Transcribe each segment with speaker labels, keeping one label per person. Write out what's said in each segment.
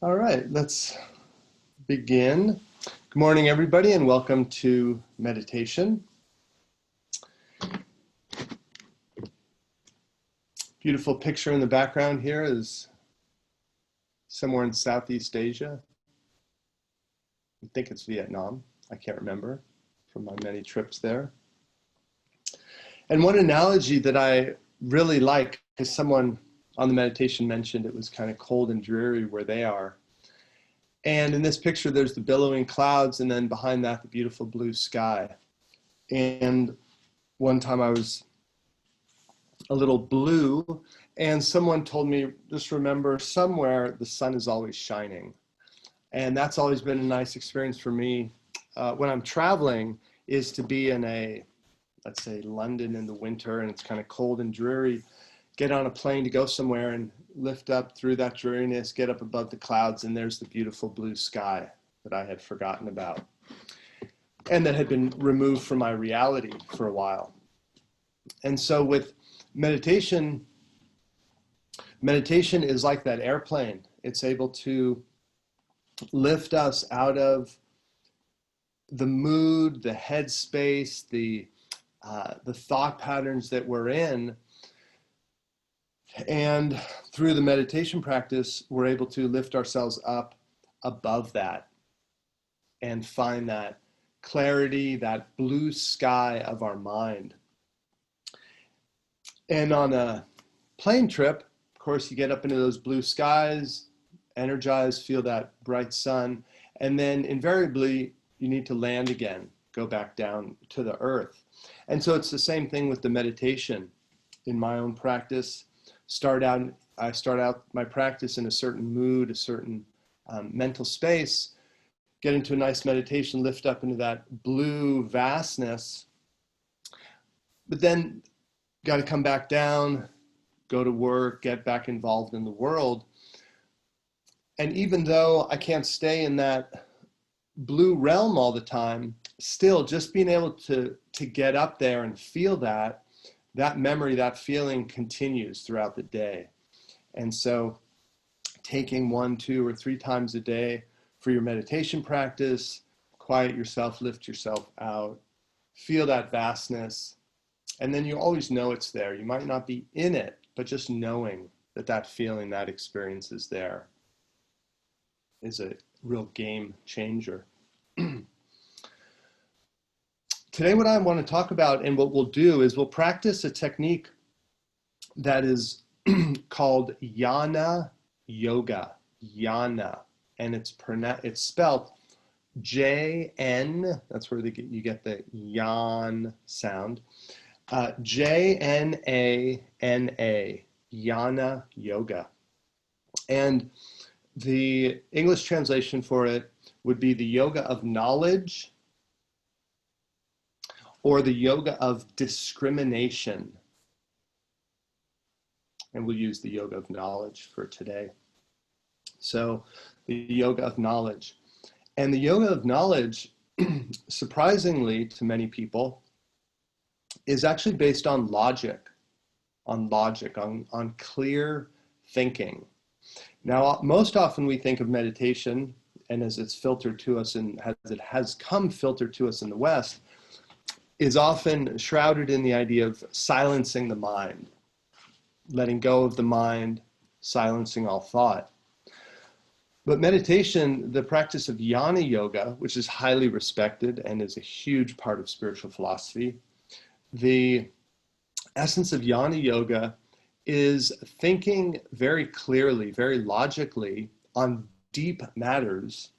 Speaker 1: All right, let's begin. Good morning, everybody, and welcome to meditation. Beautiful picture in the background here is somewhere in Southeast Asia. I think it's Vietnam. I can't remember from my many trips there. And one analogy that I really like is someone on the meditation mentioned it was kind of cold and dreary where they are. And in this picture, there's the billowing clouds, and then behind that, the beautiful blue sky. And one time I was a little blue, and someone told me, just remember, somewhere the sun is always shining. And that's always been a nice experience for me when I'm traveling, is to be in let's say, London in the winter, and it's kind of cold and dreary. Get on a plane to go somewhere and lift up through that dreariness, get up above the clouds, and there's the beautiful blue sky that I had forgotten about and that had been removed from my reality for a while. And so with meditation is like that airplane. It's able to lift us out of the mood, the headspace, the thought patterns that we're in. And through the meditation practice, we're able to lift ourselves up above that and find that clarity, that blue sky of our mind. And on a plane trip, of course, you get up into those blue skies, energize, feel that bright sun, and then invariably you need to land again, go back down to the earth. And so it's the same thing with the meditation. In my own practice, I start out my practice in a certain mood, a certain mental space, get into a nice meditation, lift up into that blue vastness, but then got to come back down, go to work, get back involved in the world. And even though I can't stay in that blue realm all the time, still just being able to get up there and feel that memory, that feeling continues throughout the day. And so taking 1, 2, or 3 times a day for your meditation practice, quiet yourself, lift yourself out, feel that vastness, and then you always know it's there. You might not be in it, but just knowing that feeling, that experience is there is a real game changer. Today, what I want to talk about and what we'll do is we'll practice a technique that is called Jnana yoga. Jnana, and it's spelled J-N, that's where you get the yan sound, J-N-A-N-A, Jnana yoga. And the English translation for it would be the yoga of knowledge or the yoga of discrimination. And we'll use the yoga of knowledge for today. So the yoga of knowledge. And the yoga of knowledge, surprisingly to many people, is actually based on logic, on clear thinking. Now, most often we think of meditation, and as it's filtered to us and as it has come filtered to us in the West, is often shrouded in the idea of silencing the mind, letting go of the mind, silencing all thought. But meditation, the practice of Jnana yoga, which is highly respected and is a huge part of spiritual philosophy, the essence of Jnana yoga is thinking very clearly, very logically on deep matters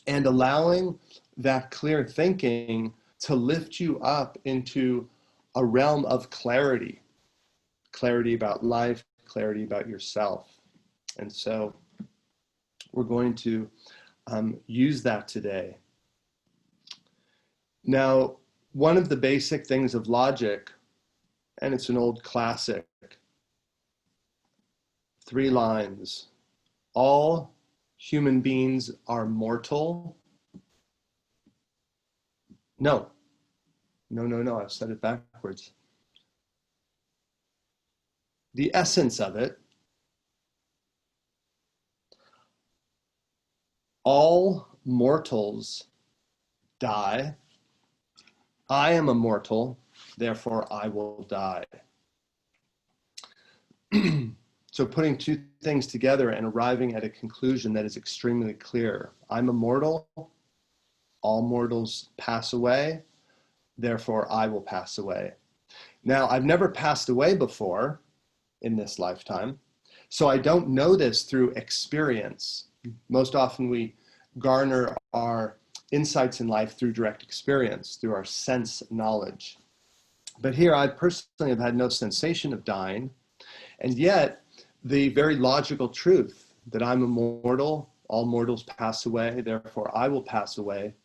Speaker 1: and allowing that clear thinking to lift you up into a realm of clarity about life, clarity about yourself. And so we're going to use that today. Now, one of the basic things of logic, and it's an old classic, 3 lines: all human beings are mortal. No, I've said it backwards. The essence of it, All mortals die. I am a mortal, therefore I will die. So putting two things together and arriving at a conclusion that is extremely clear. I'm a mortal, all mortals pass away, therefore I will pass away. Now, I've never passed away before in this lifetime, so I don't know this through experience. Most often we garner our insights in life through direct experience, through our sense knowledge. But here I personally have had no sensation of dying, and yet the very logical truth that I'm immortal, all mortals pass away, therefore I will pass away,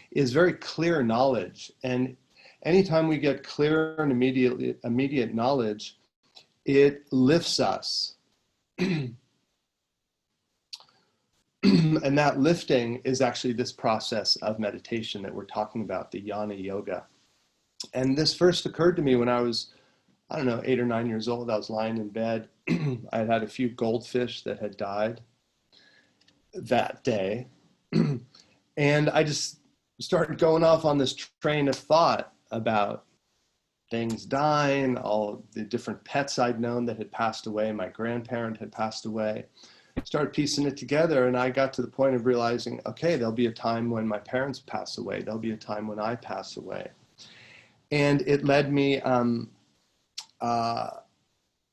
Speaker 1: is very clear knowledge. And anytime we get clear and immediate knowledge, it lifts us. And that lifting is actually this process of meditation that we're talking about, the Jnana yoga. And this first occurred to me when I was, 8 or 9 years old. I was lying in bed. I had a few goldfish that had died that day. And I just started going off on this train of thought about things dying, all the different pets I'd known that had passed away. My grandparent had passed away. Started piecing it together, and I got to the point of realizing, okay, there'll be a time when my parents pass away. There'll be a time when I pass away. And it led me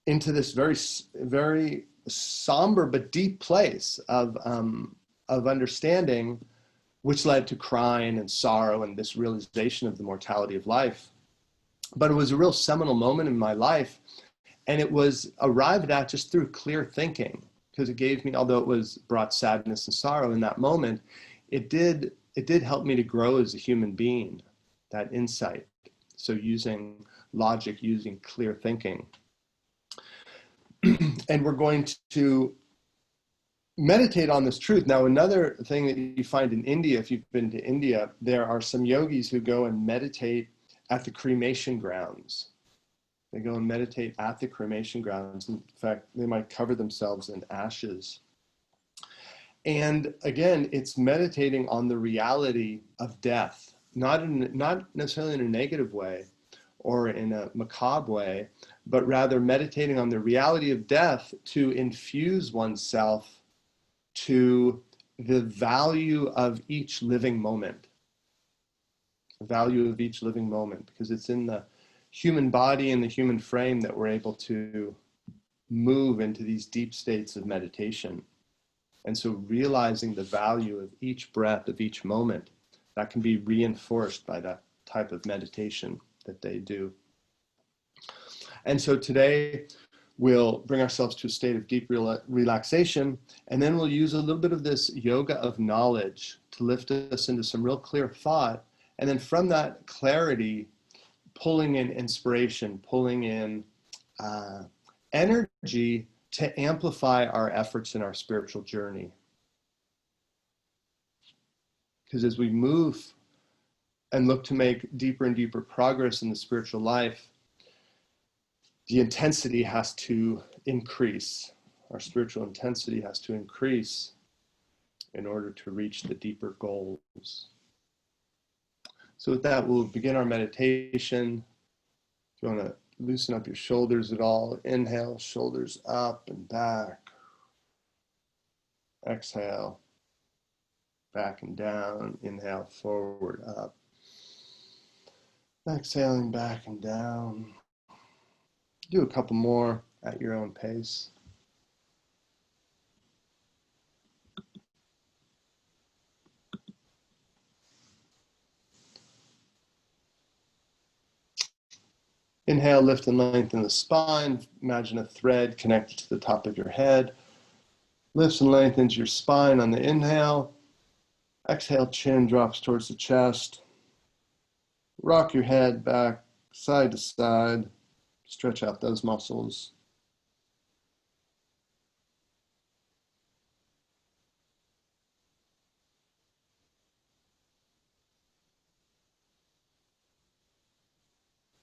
Speaker 1: into this very, very somber but deep place of understanding, which led to crying and sorrow and this realization of the mortality of life. But it was a real seminal moment in my life, and it was arrived at just through clear thinking, because it gave me, although it brought sadness and sorrow in that moment, it did help me to grow as a human being, that insight. So using logic, using clear thinking. And we're going to meditate on this truth. Now, another thing that you find in India, if you've been to India, there are some yogis who go and meditate at the cremation grounds. They go and meditate at the cremation grounds. In fact, they might cover themselves in ashes. And again, it's meditating on the reality of death, not necessarily in a negative way or in a macabre way, but rather meditating on the reality of death to infuse oneself to the value of each living moment. The value of each living moment, because it's in the human body and the human frame that we're able to move into these deep states of meditation. And so realizing the value of each breath, of each moment, that can be reinforced by that type of meditation that they do. And so today we'll bring ourselves to a state of deep relaxation, and then we'll use a little bit of this yoga of knowledge to lift us into some real clear thought. And then from that clarity, pulling in inspiration, pulling in energy to amplify our efforts in our spiritual journey. Because as we move and look to make deeper and deeper progress in the spiritual life, the intensity has to increase. Our spiritual intensity has to increase in order to reach the deeper goals. So with that, we'll begin our meditation. If you want to loosen up your shoulders at all, inhale, shoulders up and back. Exhale, back and down. Inhale, forward, up. Exhaling back and down. Do a couple more at your own pace. Inhale, lift and lengthen the spine. Imagine a thread connected to the top of your head. Lifts and lengthens your spine on the inhale. Exhale, chin drops towards the chest. Rock your head back, side to side. Stretch out those muscles.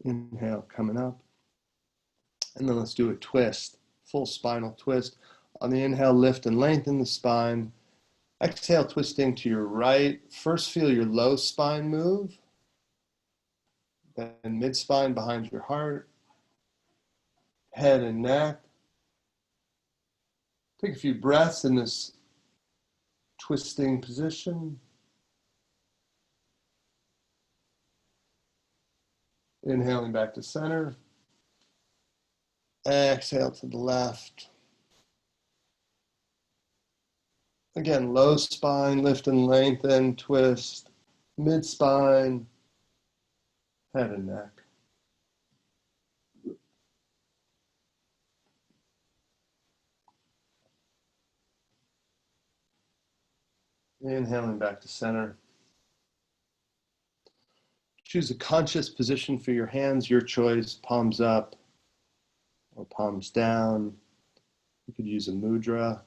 Speaker 1: Inhale, coming up. And then let's do a twist, full spinal twist. On the inhale, lift and lengthen the spine. Exhale, twisting to your right. First, feel your low spine move, then mid spine behind your heart, head and neck. Take a few breaths in this twisting position. Inhaling back to center. Exhale to the left. Again, low spine, lift and lengthen, twist, mid spine, head and neck. Inhaling back to center. Choose a conscious position for your hands, your choice, palms up or palms down. You could use a mudra.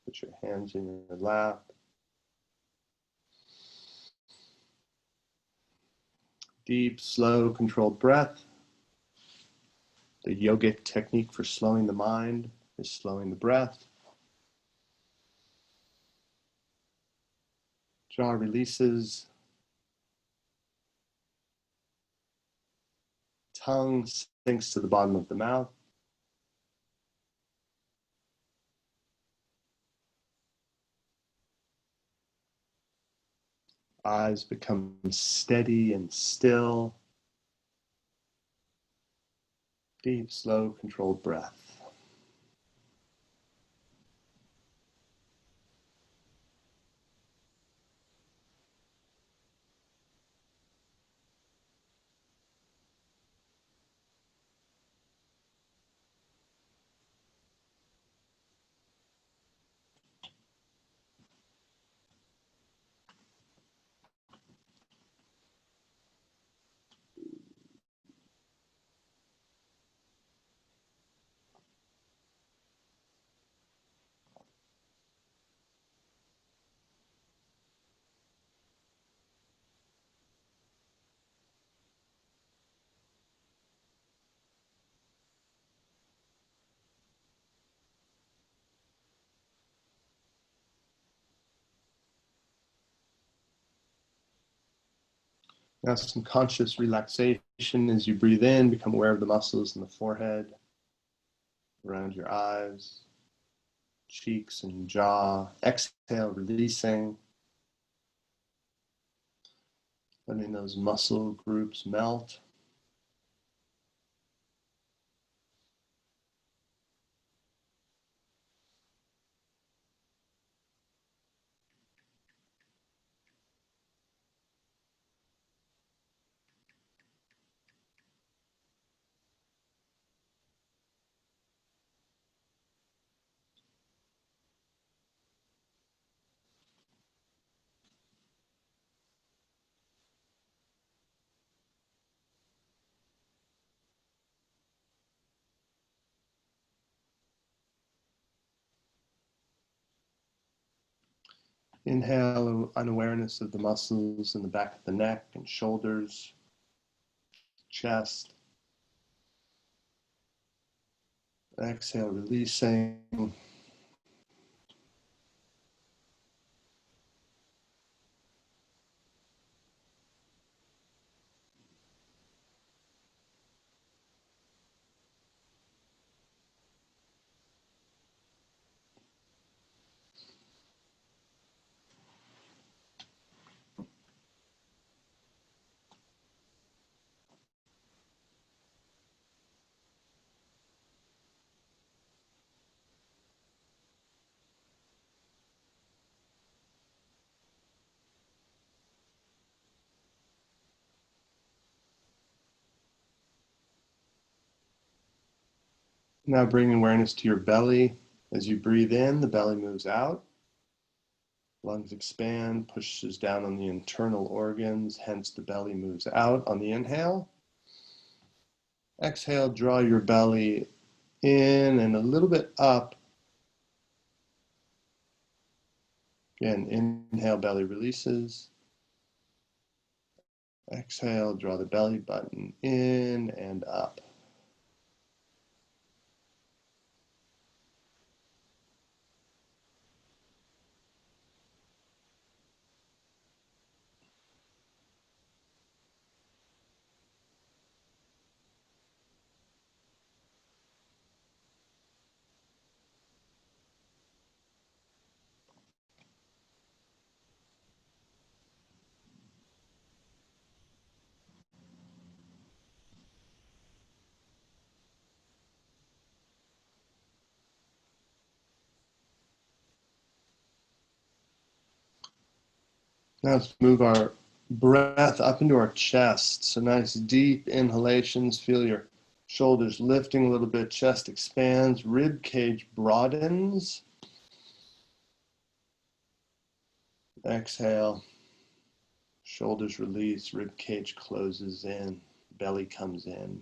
Speaker 1: Put your hands in your lap. Deep, slow, controlled breath. The yogic technique for slowing the mind is slowing the breath. Jaw releases. Tongue sinks to the bottom of the mouth. Eyes become steady and still. Deep, slow, controlled breath. Now some conscious relaxation as you breathe in, become aware of the muscles in the forehead, around your eyes, cheeks and jaw. Exhale, releasing. Letting those muscle groups melt. Inhale, an awareness of the muscles in the back of the neck and shoulders, chest. Exhale, releasing. Now bring awareness to your belly. As you breathe in, the belly moves out. Lungs expand, pushes down on the internal organs, hence the belly moves out on the inhale. Exhale, draw your belly in and a little bit up. Again, inhale, belly releases. Exhale, draw the belly button in and up. Now let's move our breath up into our chest. So nice deep inhalations. Feel your shoulders lifting a little bit. Chest expands. Rib cage broadens. Exhale. Shoulders release. Rib cage closes in. Belly comes in.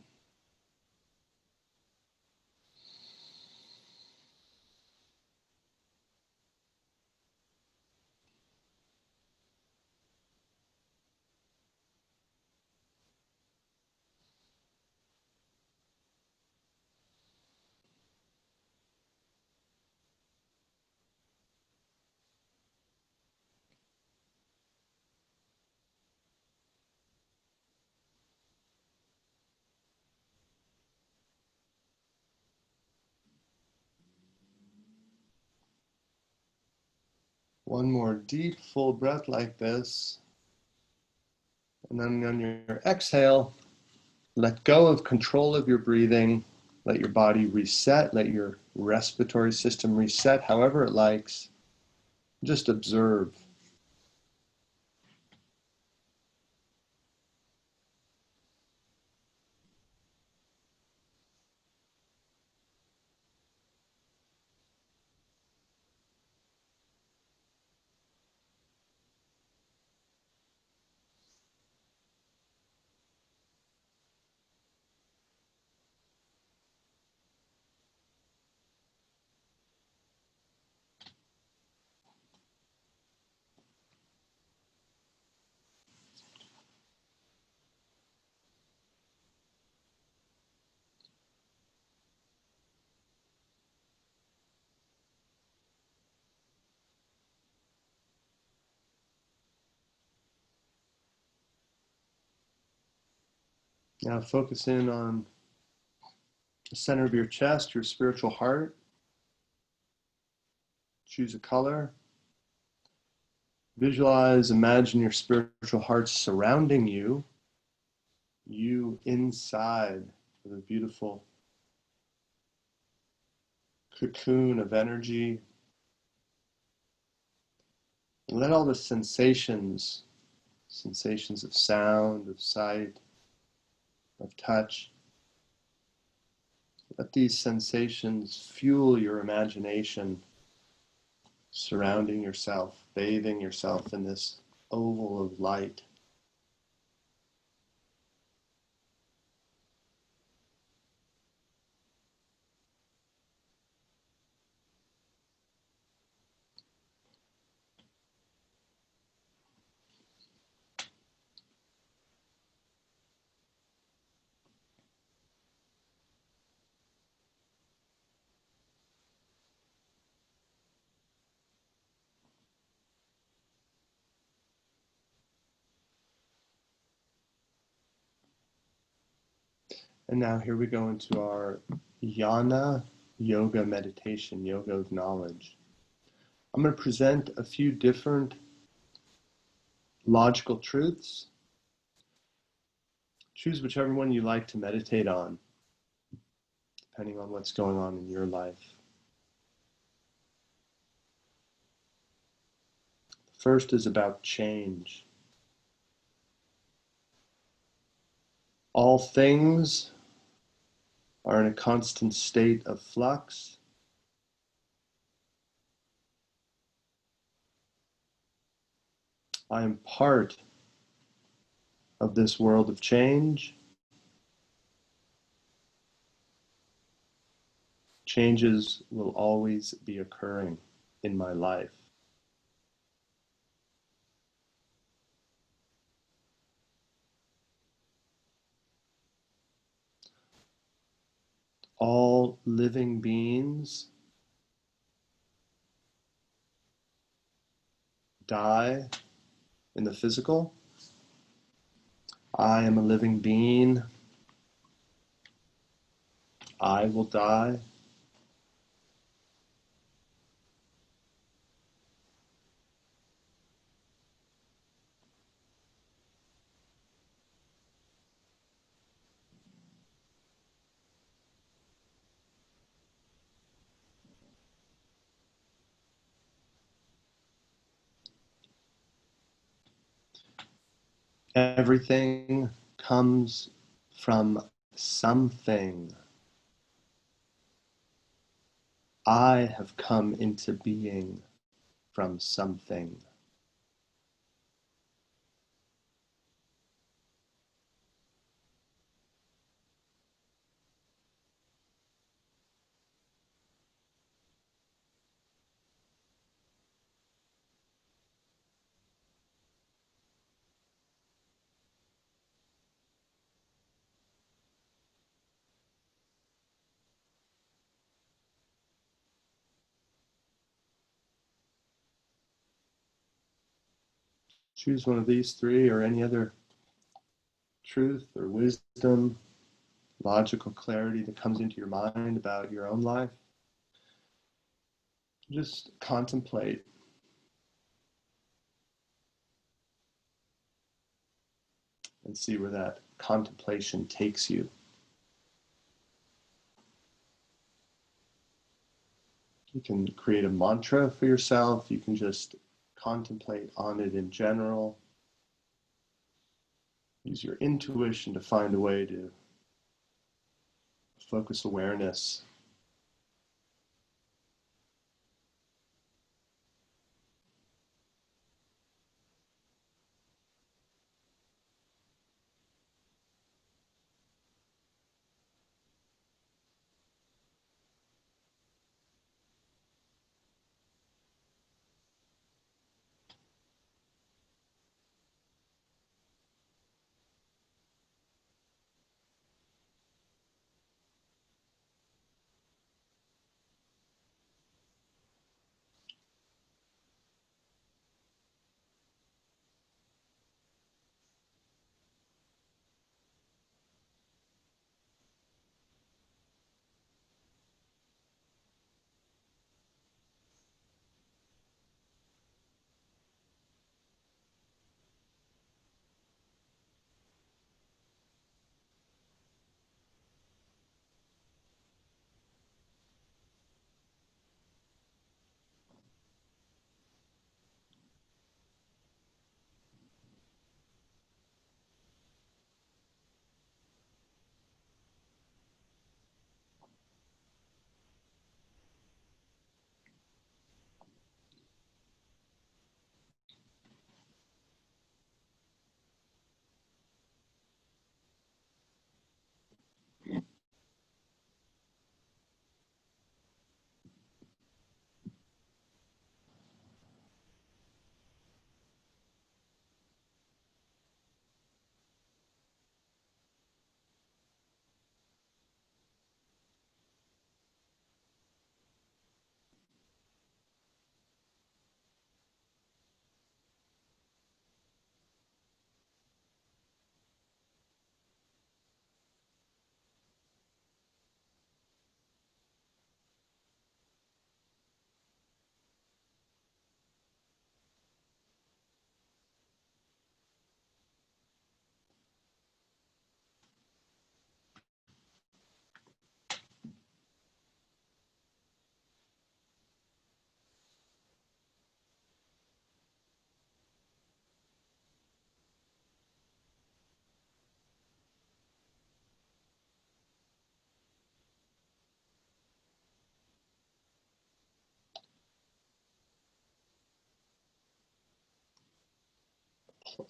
Speaker 1: One more deep, full breath like this. And then on your exhale, let go of control of your breathing. Let your body reset. Let your respiratory system reset however it likes. Just observe. Now focus in on the center of your chest, your spiritual heart. Choose a color. Visualize, imagine your spiritual heart surrounding you, you inside of a beautiful cocoon of energy. And let all the sensations of sound, of sight, of touch, let these sensations fuel your imagination, surrounding yourself, bathing yourself in this oval of light. And now here we go into our Jnana yoga meditation, yoga of knowledge. I'm going to present a few different logical truths. Choose whichever one you like to meditate on, depending on what's going on in your life. The first is about change. All things are in a constant state of flux. I am part of this world of change. Changes will always be occurring in my life. All living beings die in the physical. I am a living being. I will die. Everything comes from something. I have come into being from something. Choose one of these three or any other truth or wisdom, logical clarity that comes into your mind about your own life. Just contemplate and see where that contemplation takes you. You can create a mantra for yourself. You can just contemplate on it in general. Use your intuition to find a way to focus awareness.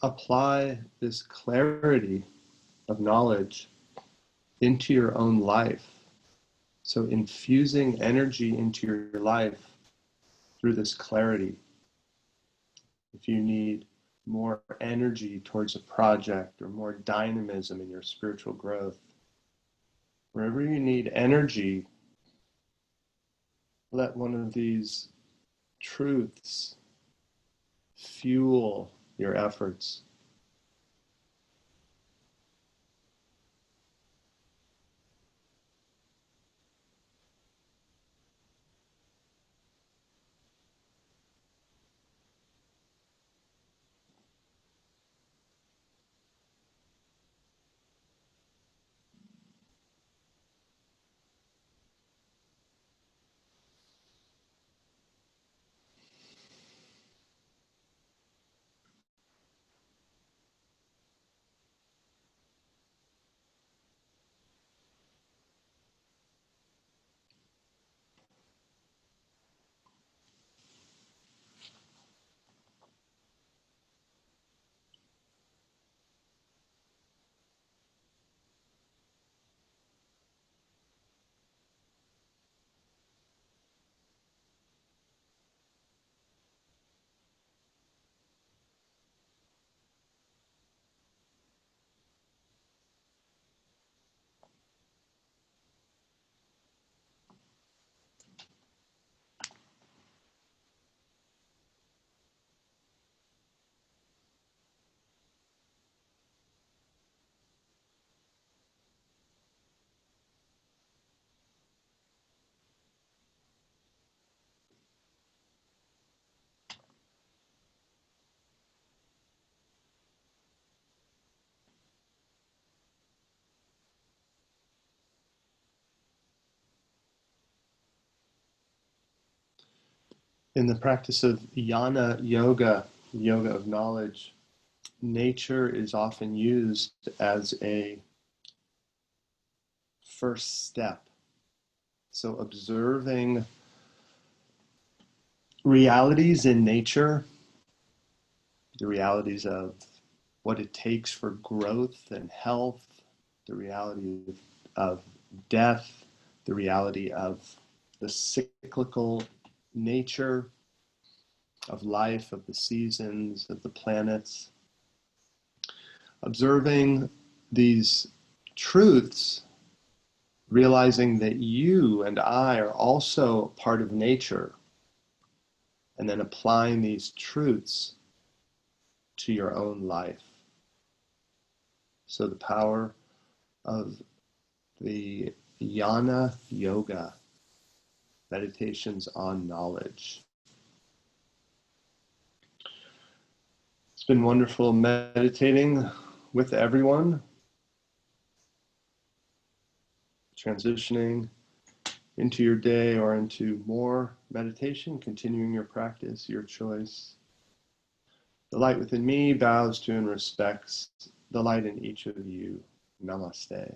Speaker 1: Apply this clarity of knowledge into your own life. So infusing energy into your life through this clarity. If you need more energy towards a project or more dynamism in your spiritual growth, wherever you need energy, let one of these truths fuel your efforts. In the practice of Jnana yoga, yoga of knowledge, nature is often used as a first step. So observing realities in nature, the realities of what it takes for growth and health, the reality of death, the reality of the cyclical nature of life, of the seasons, of the planets. Observing these truths, realizing that you and I are also part of nature, and then applying these truths to your own life. So the power of the Jnana yoga, meditations on knowledge. It's been wonderful meditating with everyone, transitioning into your day or into more meditation, continuing your practice, your choice. The light within me bows to and respects the light in each of you. Namaste.